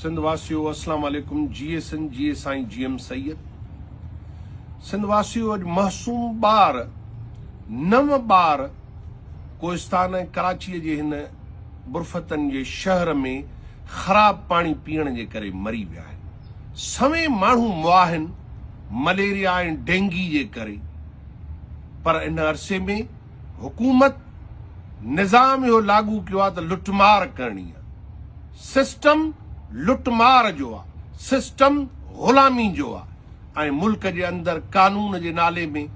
सिंध वासियों अस्सलाम वालेकुम। GSN GA साईं GM सैयद। सिंध वासियों अॼु मासूम ॿार 9 ॿार कोहिस्तान ऐं कराची जे हिन बुरफ़तनि जे शहर में ख़राब पाणी पीअण जे करे मरी विया आहिनि। सवें माण्हू मुआ आहिनि मलेरिया ऐं डेंगी जे करे, पर इन अरसे में हुकूमत निज़ाम इहो लागू कयो आहे त लुटमार करणी आहे। सिस्टम लुटमार जो आहे, सिस्टम ग़ुलामी जो आहे ऐं मुल्क जे अंदरि कानून जे नाले में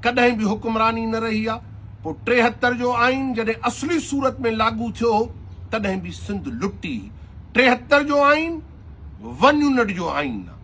कॾहिं बि हुक्मरानी न रही आहे। पोइ 73 जो आइन जॾहिं असली सूरत में लागू थियो हो तॾहिं बि सिंध लुटी। 73 जो आइन 1 यूनिट जो आइन आहे।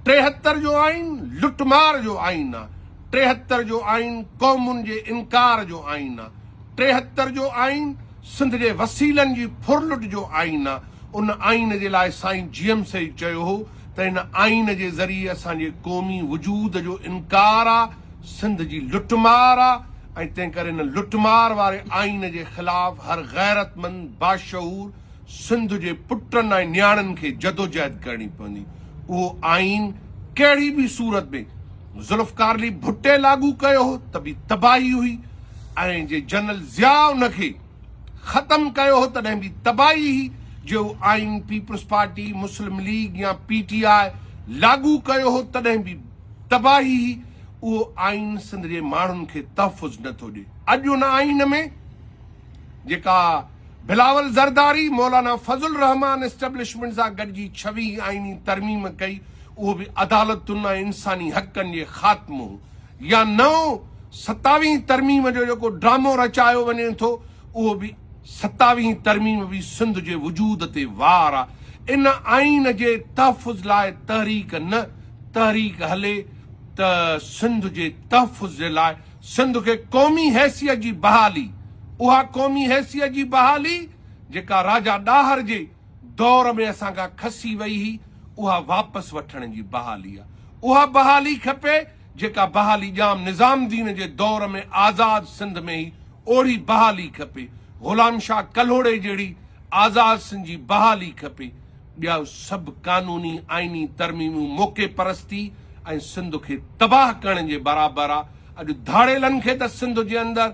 73 जो आइन लुटमार जो आइन आहे। 73 जो आइन क़ौमुनि जे इनकार जो आइन आहे। 73 जो आइन सिंध जे वसीलनि जी फुरलुट जो आइन आहे। उन आइन जे लाइ साईं GM सैयद चयो हो त इन आइन जे ज़रिए असांजे क़ौमी वजूद जो इनकार आहे, सिंध जी लुटमार आहे ऐं तंहिं करे इन लुटमार वारे आइन जे ख़िलाफ़ हर गैरतमंद बाशऊर सिंध जे पुटनि ऐं न्याणनि खे जदोजहद करणी पवंदी। उहो आइन कहिड़ी बि सूरत में ज़ुल्फ़कार अली भुट्टे लागू कयो हो त बि तबाही हुई ऐं जे जनरल ज़िया उनखे ख़तमु कयो हो तॾहिं बि तबाही हुई। जो आइन पीपल्स पार्टी, मुस्लिम लीग या PTI लागू कयो हो तॾहिं बि तबाही हुई। उहो आइन सिंध जे माण्हुनि खे तहफ़ुज़ नथो ॾे। अॼु उन आइन में जेका बिलावल ज़रदारी मौलाना फज़ुल रहमान एस्टेब्लिशमेंट सां गॾिजी 26 आइनी तरमीम कई, उहो बि अदालतुनि ऐं इंसानी हक़नि जे ख़ात्मो या नओं 27 तरमीम जो जेको ड्रामो रचायो वञे थो, उहो बि 27 तरमीम बि सिंध जे वजूद ते वार आहे। इन आइन जे तहफ़ुज़ लाइ तहरीक न तहरीक हले त सिंध जे तहफ़ुज़ जे लाइ सिंध खे क़ौमी हैसियत जी बहाली, उहा क़ौमी हैसियत जी बहाली जेका राजा ॾाहर जे दौर में असां खां खसी वई हुई, उहा वापसि वठण जी बहाली आहे। उहा बहाली खपे जेका बहाली ॼाम निज़ामुद्दीन जे दौर में आज़ाद सिंध में ई ओड़ी बहाली खपे। ग़ुलाम शाह कल्होड़े जहिड़ी आज़ाद सिंध जी बहाली खपे। ॿिया सभु कानूनी आइनी तरमीमूं मौक़े परस्ती ऐं सिंध खे तबाह करण जे बराबरि आहे। अॼु धाड़ेलनि खे त सिंध जे अंदरि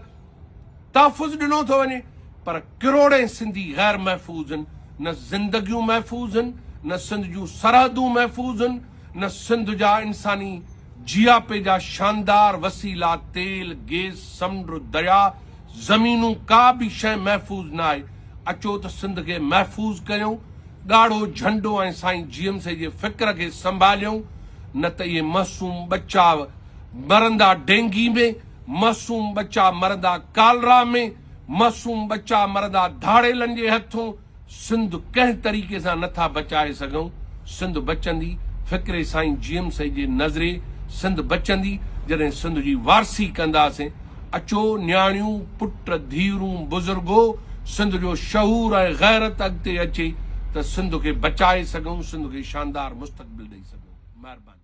तहफ़ुज़ ॾिनो थो वञे, पर किरोड़े सिंधी गैर महफ़ूज़ आहिनि। न ज़िंदगियूं महफ़ूज़ आहिनि, न सिंध जूं सरहदूं महफ़ूज़ आहिनि, न सिंध जा इंसानी जियापे जा शानदार वसीला तेल, गैस, समुंड, दरिया, ज़मीनूं का बि शइ महफ़ूज़ न आहे। अचो त सिंध खे महफ़ूज़ कयूं, ॻाढ़ो झंडो ऐं साईं GM सैयद जे फ़िक्र खे संभालियूं, न त इहे मासूम बच्चा मरंदा डेंगी में, मासूम बच्चा मरंदा कालरा में, मासूम बच्चा मरंदा धाड़ेलनि जे हथों। सिंध कंहिं तरीक़े सां नथा बचाए सघूं। सिंध बचंदी फ़िक्रे साईं GM सैयद जे नज़रे, सिंध बचंदी जॾहिं सिंध जी वारसी कंदासीं। अचो न्याणियूं, पुट, धीअरूं, बुज़ुर्गो, सिंध जो शऊर ऐं गैरत अॻिते अचे त सिंध खे बचाए सघूं, सिंध खे शानदार मुस्तक़बिल ॾेई सघूं। महिरबानी।